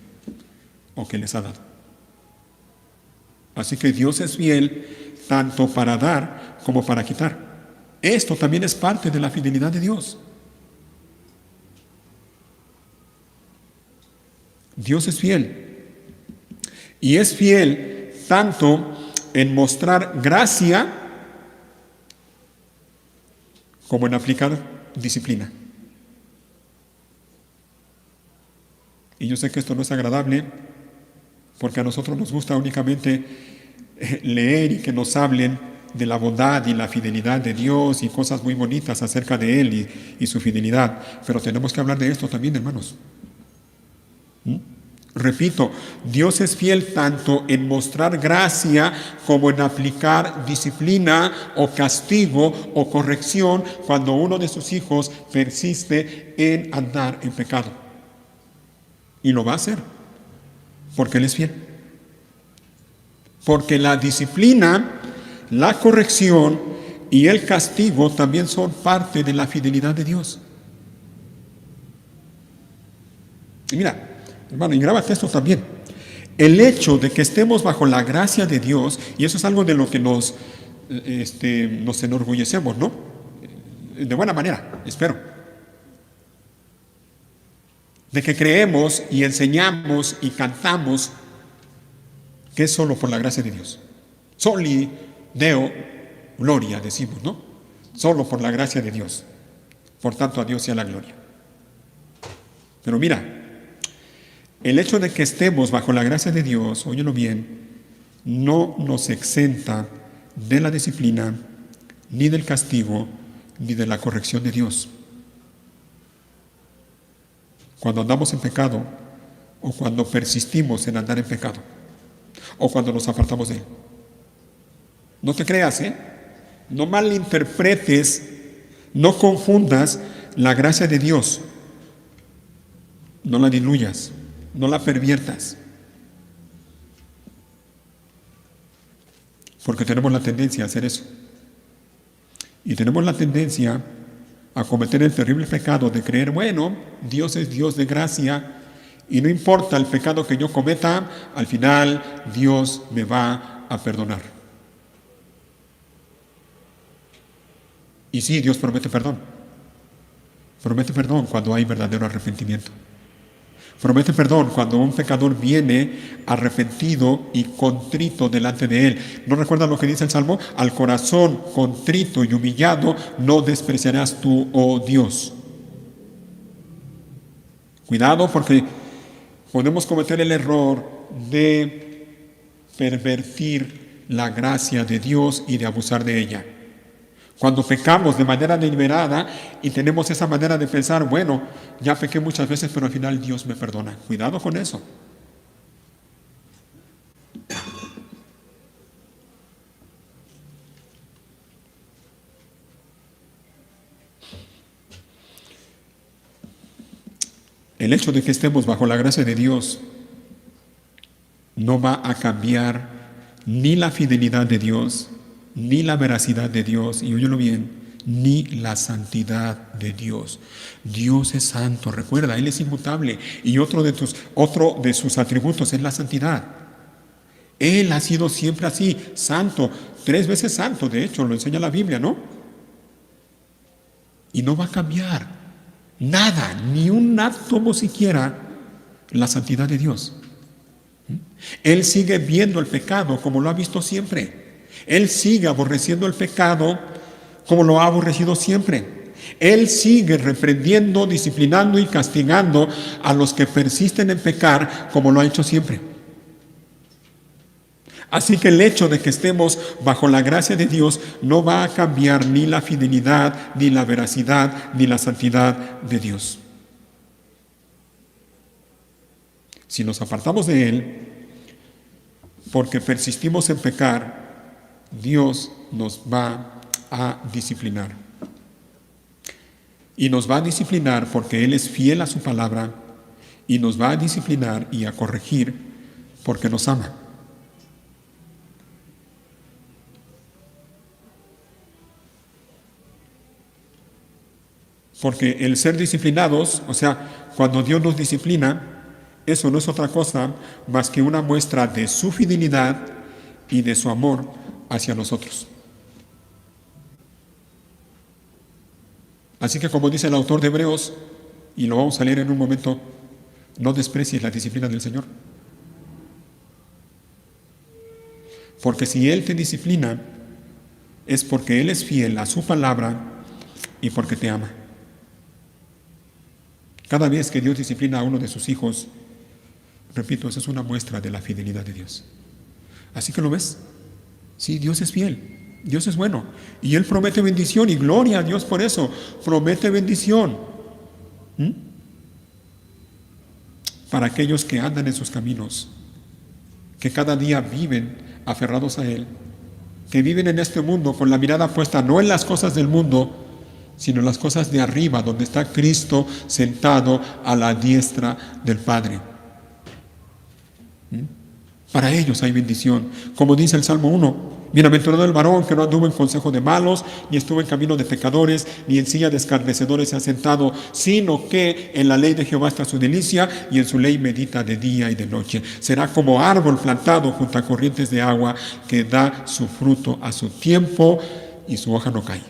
Speaker 1: o que les ha dado. Así que Dios es fiel tanto para dar como para quitar. Esto también es parte de la fidelidad de Dios. Dios es fiel. Y es fiel tanto en mostrar gracia como en aplicar disciplina. Y yo sé que esto no es agradable porque a nosotros nos gusta únicamente leer y que nos hablen de la bondad y la fidelidad de Dios y cosas muy bonitas acerca de Él y su fidelidad. Pero tenemos que hablar de esto también, hermanos. Repito, Dios es fiel tanto en mostrar gracia como en aplicar disciplina o castigo o corrección cuando uno de sus hijos persiste en andar en pecado. Y lo va a hacer, porque Él es fiel. Porque la disciplina, la corrección y el castigo también son parte de la fidelidad de Dios. Y mira, hermano, y grábate esto también. El hecho de que estemos bajo la gracia de Dios, y eso es algo de lo que nos enorgullecemos, ¿no? De buena manera, espero. de que creemos y enseñamos y cantamos que es solo por la gracia de Dios. Soli Deo Gloria, decimos, ¿no? Solo por la gracia de Dios. Por tanto, a Dios sea la gloria. Pero mira, el hecho de que estemos bajo la gracia de Dios, óyelo bien, no nos exenta de la disciplina, ni del castigo, ni de la corrección de Dios. Cuando andamos en pecado, o cuando persistimos en andar en pecado, o cuando nos apartamos de Él. No te creas, no malinterpretes, no confundas la gracia de Dios. No la diluyas, no la perviertas. Porque tenemos la tendencia a hacer eso. Y tenemos la tendencia a cometer el terrible pecado de creer, bueno, Dios es Dios de gracia y no importa el pecado que yo cometa, al final Dios me va a perdonar. Y sí, Dios promete perdón. Promete perdón cuando hay verdadero arrepentimiento. Promete perdón cuando un pecador viene arrepentido y contrito delante de Él. ¿No recuerdas lo que dice el Salmo? Al corazón contrito y humillado no despreciarás tú, oh Dios. Cuidado, porque podemos cometer el error de pervertir la gracia de Dios y de abusar de ella. Cuando pecamos de manera deliberada y tenemos esa manera de pensar, bueno, ya pequé muchas veces, pero al final Dios me perdona. Cuidado con eso. El hecho de que estemos bajo la gracia de Dios no va a cambiar ni la fidelidad de Dios, ni la veracidad de Dios, y óyelo bien, ni la santidad de Dios. Dios es santo, recuerda, Él es inmutable, y otro de sus atributos es la santidad. Él ha sido siempre así, santo, 3 veces santo, de hecho, lo enseña la Biblia, ¿no? Y no va a cambiar nada, ni un átomo siquiera, la santidad de Dios. Él sigue viendo el pecado como lo ha visto siempre. Él sigue aborreciendo el pecado como lo ha aborrecido siempre. Él sigue reprendiendo, disciplinando y castigando a los que persisten en pecar como lo ha hecho siempre. Así que el hecho de que estemos bajo la gracia de Dios no va a cambiar ni la fidelidad, ni la veracidad, ni la santidad de Dios. Si nos apartamos de Él, porque persistimos en pecar, Dios nos va a disciplinar. Y nos va a disciplinar porque Él es fiel a su palabra, y nos va a disciplinar y a corregir porque nos ama. Porque el ser disciplinados, o sea, cuando Dios nos disciplina, eso no es otra cosa más que una muestra de su fidelidad y de su amor hacia nosotros. Así que, como dice el autor de Hebreos, y lo vamos a leer en un momento, no desprecies la disciplina del Señor. Porque si Él te disciplina, es porque Él es fiel a su palabra y porque te ama. Cada vez que Dios disciplina a uno de sus hijos, repito, esa es una muestra de la fidelidad de Dios. Así que lo ves. Sí, Dios es fiel, Dios es bueno. Y Él promete bendición, y gloria a Dios por eso. Promete bendición. Para aquellos que andan en sus caminos, que cada día viven aferrados a Él, que viven en este mundo con la mirada puesta no en las cosas del mundo, sino en las cosas de arriba, donde está Cristo sentado a la diestra del Padre. Para ellos hay bendición. Como dice el Salmo 1, bienaventurado el varón que no anduvo en consejo de malos, ni estuvo en camino de pecadores, ni en silla de escarnecedores se ha sentado, sino que en la ley de Jehová está su delicia, y en su ley medita de día y de noche. Será como árbol plantado junto a corrientes de agua, que da su fruto a su tiempo, y su hoja no cae.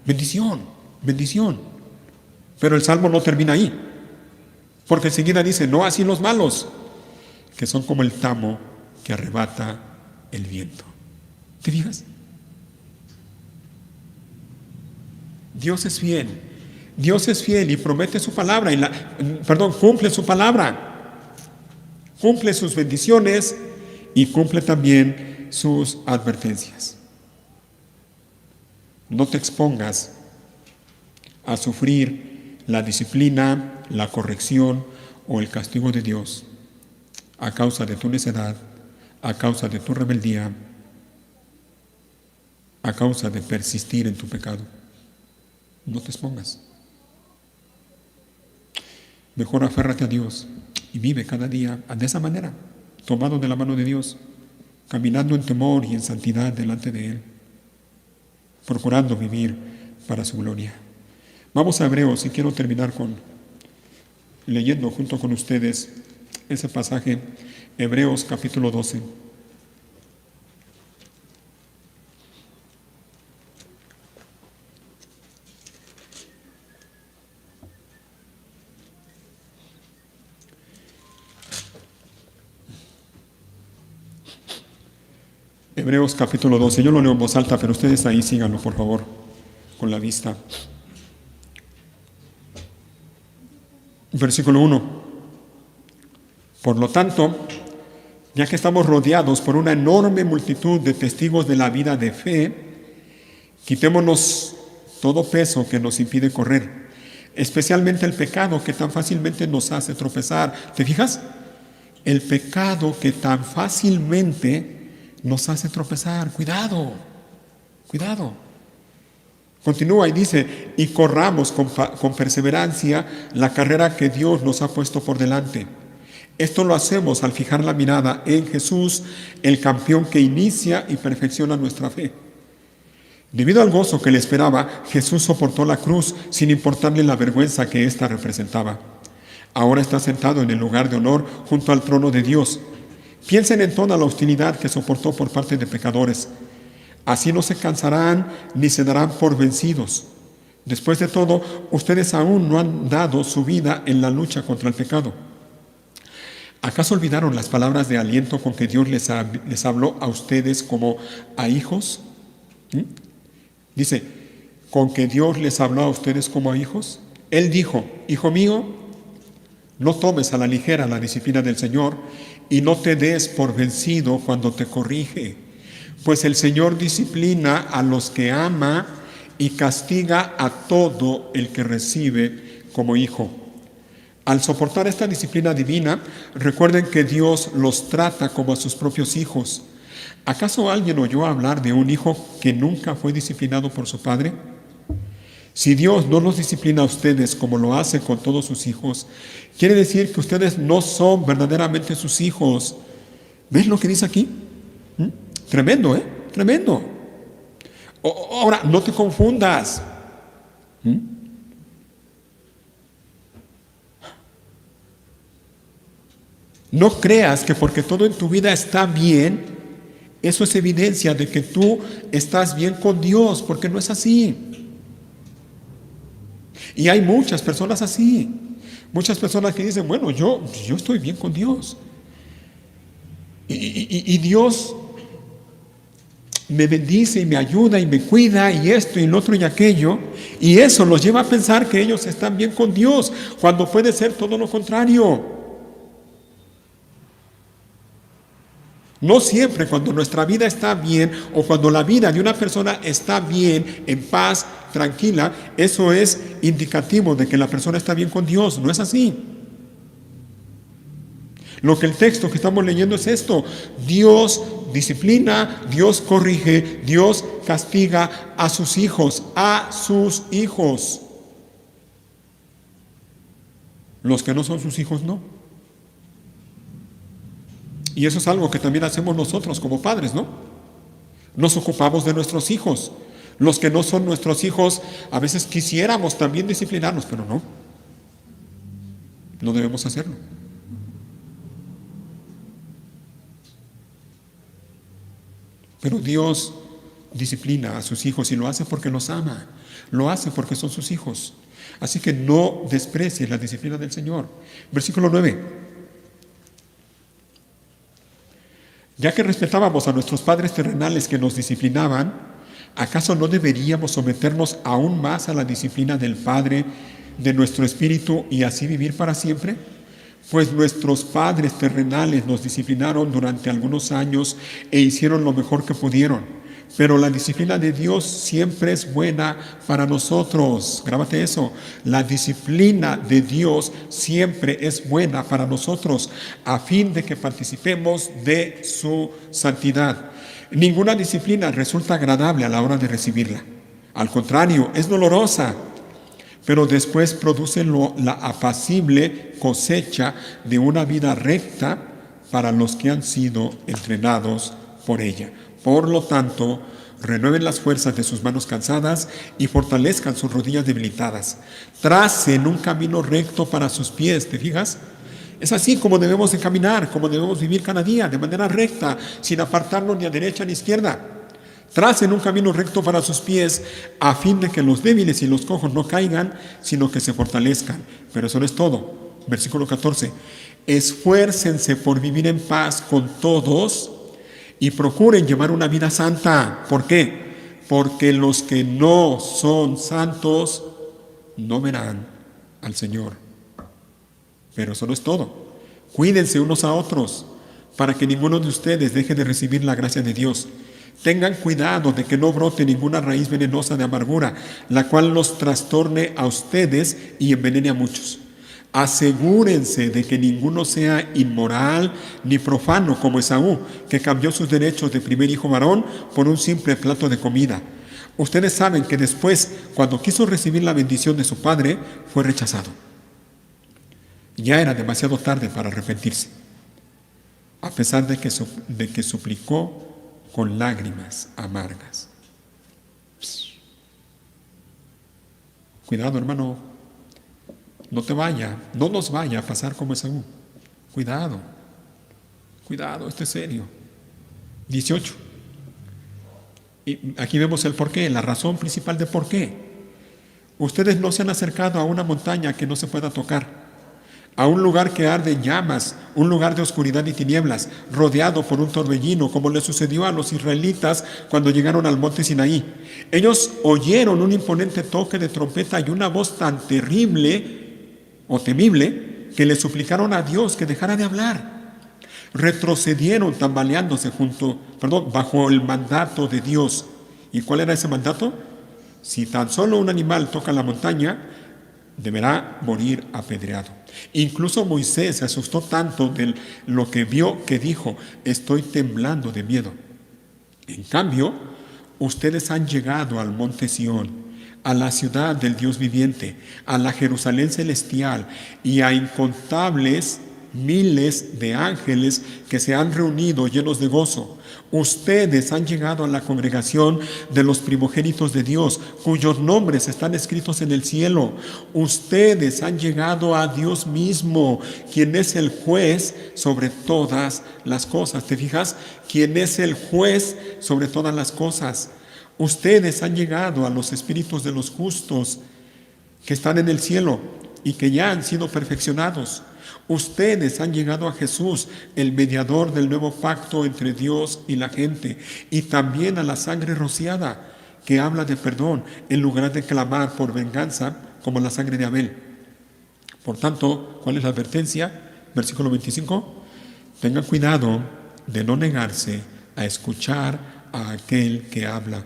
Speaker 1: Bendición, bendición. Pero el Salmo no termina ahí. Porque enseguida dice, no así los malos, que son como el tamo que arrebata el viento. ¿Te fijas? Dios es fiel. Dios es fiel y promete su palabra, cumple su palabra, cumple sus bendiciones y cumple también sus advertencias. No te expongas a sufrir la disciplina, la corrección o el castigo de Dios a causa de tu necedad, a causa de tu rebeldía, a causa de persistir en tu pecado. No te expongas. Mejor aférrate a Dios y vive cada día de esa manera, tomado de la mano de Dios, caminando en temor y en santidad delante de Él, procurando vivir para su gloria. Vamos a Hebreos y quiero terminar leyendo junto con ustedes ese pasaje, Hebreos capítulo 12. Hebreos capítulo 12, yo lo leo en voz alta, pero ustedes ahí síganlo, por favor, con la vista. Versículo 1. Por lo tanto, ya que estamos rodeados por una enorme multitud de testigos de la vida de fe, quitémonos todo peso que nos impide correr, especialmente el pecado que tan fácilmente nos hace tropezar. ¿Te fijas? El pecado que tan fácilmente nos hace tropezar. Cuidado, cuidado. Continúa y dice, y corramos con perseverancia la carrera que Dios nos ha puesto por delante. Esto lo hacemos al fijar la mirada en Jesús, el campeón que inicia y perfecciona nuestra fe. Debido al gozo que le esperaba, Jesús soportó la cruz sin importarle la vergüenza que ésta representaba. Ahora está sentado en el lugar de honor junto al trono de Dios. Piensen en toda la hostilidad que soportó por parte de pecadores. Así no se cansarán ni se darán por vencidos. Después de todo, ustedes aún no han dado su vida en la lucha contra el pecado. ¿Acaso olvidaron las palabras de aliento con que Dios les habló a ustedes como a hijos? Dice, ¿con que Dios les habló a ustedes como a hijos? Él dijo, hijo mío, no tomes a la ligera la disciplina del Señor y no te des por vencido cuando te corrige, pues el Señor disciplina a los que ama y castiga a todo el que recibe como hijo. Al soportar esta disciplina divina, recuerden que Dios los trata como a sus propios hijos. ¿Acaso alguien oyó hablar de un hijo que nunca fue disciplinado por su padre? Si Dios no los disciplina a ustedes como lo hace con todos sus hijos, quiere decir que ustedes no son verdaderamente sus hijos. ¿Ves lo que dice aquí? Tremendo, ¿eh? Tremendo. Ahora, no te confundas. No creas que porque todo en tu vida está bien, eso es evidencia de que tú estás bien con Dios, porque no es así. Y hay muchas personas así, muchas personas que dicen, bueno, yo estoy bien con Dios. Y Dios me bendice y me ayuda y me cuida y esto y lo otro y aquello. Y eso los lleva a pensar que ellos están bien con Dios, cuando puede ser todo lo contrario. No siempre cuando nuestra vida está bien o cuando la vida de una persona está bien, en paz, tranquila, eso es indicativo de que la persona está bien con Dios. No es así. Lo que el texto que estamos leyendo es esto: Dios disciplina, Dios corrige, Dios castiga a sus hijos, Los que no son sus hijos no. Y eso es algo que también hacemos nosotros como padres, ¿no? Nos ocupamos de nuestros hijos. Los que no son nuestros hijos, a veces quisiéramos también disciplinarlos, pero no. No debemos hacerlo. Pero Dios disciplina a sus hijos y lo hace porque los ama. Lo hace porque son sus hijos. Así que no desprecies la disciplina del Señor. Versículo 9. Ya que respetábamos a nuestros padres terrenales que nos disciplinaban, ¿acaso no deberíamos someternos aún más a la disciplina del Padre de nuestro espíritu y así vivir para siempre? Pues nuestros padres terrenales nos disciplinaron durante algunos años e hicieron lo mejor que pudieron. Pero la disciplina de Dios siempre es buena para nosotros. Grábate eso. La disciplina de Dios siempre es buena para nosotros, a fin de que participemos de su santidad. Ninguna disciplina resulta agradable a la hora de recibirla. Al contrario, es dolorosa, pero después produce la apacible cosecha de una vida recta para los que han sido entrenados por ella. Por lo tanto, renueven las fuerzas de sus manos cansadas y fortalezcan sus rodillas debilitadas. Tracen un camino recto para sus pies, ¿te fijas? Es así como debemos de caminar, como debemos vivir cada día, de manera recta, sin apartarnos ni a derecha ni a izquierda. Tracen un camino recto para sus pies, a fin de que los débiles y los cojos no caigan, sino que se fortalezcan. Pero eso no es todo. Versículo 14. Esfuércense por vivir en paz con todos y procuren llevar una vida santa. ¿Por qué? Porque los que no son santos no verán al Señor. Pero eso no es todo. Cuídense unos a otros para que ninguno de ustedes deje de recibir la gracia de Dios. Tengan cuidado de que no brote ninguna raíz venenosa de amargura, la cual los trastorne a ustedes y envenene a muchos. Asegúrense de que ninguno sea inmoral ni profano como Esaú, que cambió sus derechos de primer hijo varón por un simple plato de comida. Ustedes saben que después, cuando quiso recibir la bendición de su padre, fue rechazado. Ya era demasiado tarde para arrepentirse, a pesar de que suplicó con lágrimas amargas. Cuidado, hermano, no nos vaya a pasar como Esaú. Cuidado, esto es serio. 18. Y aquí vemos el porqué, la razón principal de por qué. Ustedes no se han acercado a una montaña que no se pueda tocar, a un lugar que arde en llamas, un lugar de oscuridad y tinieblas, rodeado por un torbellino, como le sucedió a los israelitas cuando llegaron al monte Sinaí. Ellos oyeron un imponente toque de trompeta y una voz tan terrible o temible que le suplicaron a Dios que dejara de hablar. Retrocedieron tambaleándose bajo el mandato de Dios. ¿Y cuál era ese mandato? Si tan solo un animal toca la montaña, deberá morir apedreado. Incluso Moisés se asustó tanto de lo que vio que dijo: estoy temblando de miedo. En cambio, ustedes han llegado al monte Sión, a la ciudad del Dios viviente, a la Jerusalén celestial y a incontables miles de ángeles que se han reunido llenos de gozo. Ustedes han llegado a la congregación de los primogénitos de Dios, cuyos nombres están escritos en el cielo. Ustedes han llegado a Dios mismo, quien es el juez sobre todas las cosas. ¿Te fijas? ¿Quién es el juez sobre todas las cosas? Ustedes han llegado a los espíritus de los justos que están en el cielo y que ya han sido perfeccionados. Ustedes han llegado a Jesús, el mediador del nuevo pacto entre Dios y la gente, y también a la sangre rociada, que habla de perdón, en lugar de clamar por venganza, como la sangre de Abel. Por tanto, ¿cuál es la advertencia? Versículo 25. Tengan cuidado de no negarse a escuchar a aquel que habla.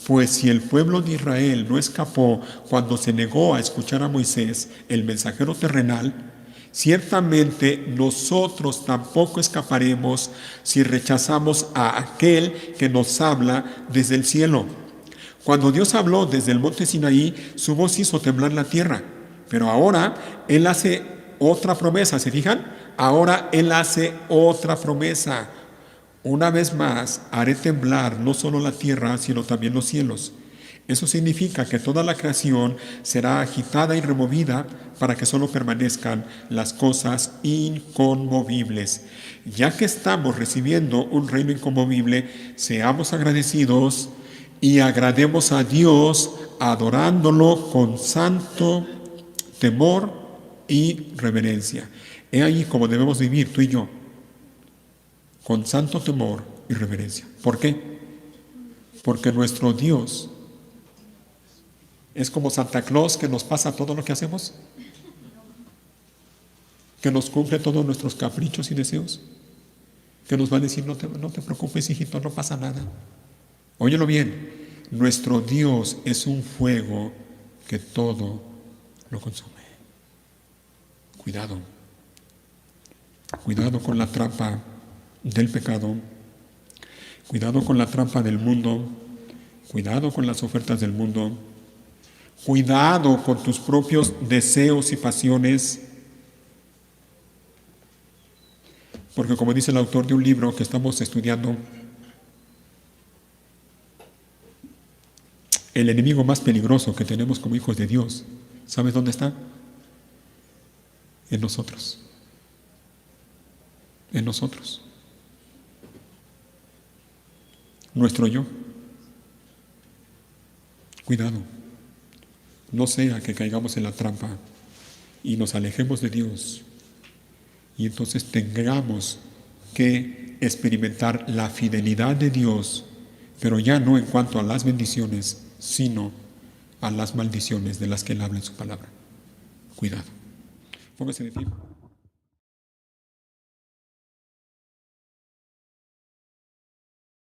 Speaker 1: Pues si el pueblo de Israel no escapó cuando se negó a escuchar a Moisés, el mensajero terrenal, ciertamente nosotros tampoco escaparemos si rechazamos a aquel que nos habla desde el cielo. Cuando Dios habló desde el monte Sinaí, su voz hizo temblar la tierra. Pero ahora Él hace otra promesa, ¿se fijan? Ahora Él hace otra promesa. Una vez más haré temblar no solo la tierra, sino también los cielos. Eso significa que toda la creación será agitada y removida para que solo permanezcan las cosas inconmovibles. Ya que estamos recibiendo un reino inconmovible, seamos agradecidos y agrademos a Dios adorándolo con santo temor y reverencia. He ahí como debemos vivir tú y yo, con santo temor y reverencia. ¿Por qué? Porque nuestro Dios es como Santa Claus, que nos pasa todo lo que hacemos, que nos cumple todos nuestros caprichos y deseos, que nos va a decir, no te preocupes, hijito, no pasa nada. Óyelo bien, nuestro Dios es un fuego que todo lo consume. Cuidado, cuidado con la trampa del pecado, cuidado con la trampa del mundo, cuidado con las ofertas del mundo, cuidado con tus propios deseos y pasiones, porque como dice el autor de un libro que estamos estudiando, el enemigo más peligroso que tenemos como hijos de Dios, ¿sabes dónde está? En nosotros. En nosotros. Nuestro yo. Cuidado. No sea que caigamos en la trampa y nos alejemos de Dios y entonces tengamos que experimentar la fidelidad de Dios, pero ya no en cuanto a las bendiciones, sino a las maldiciones de las que Él habla en su palabra. Cuidado. Póngase de pie.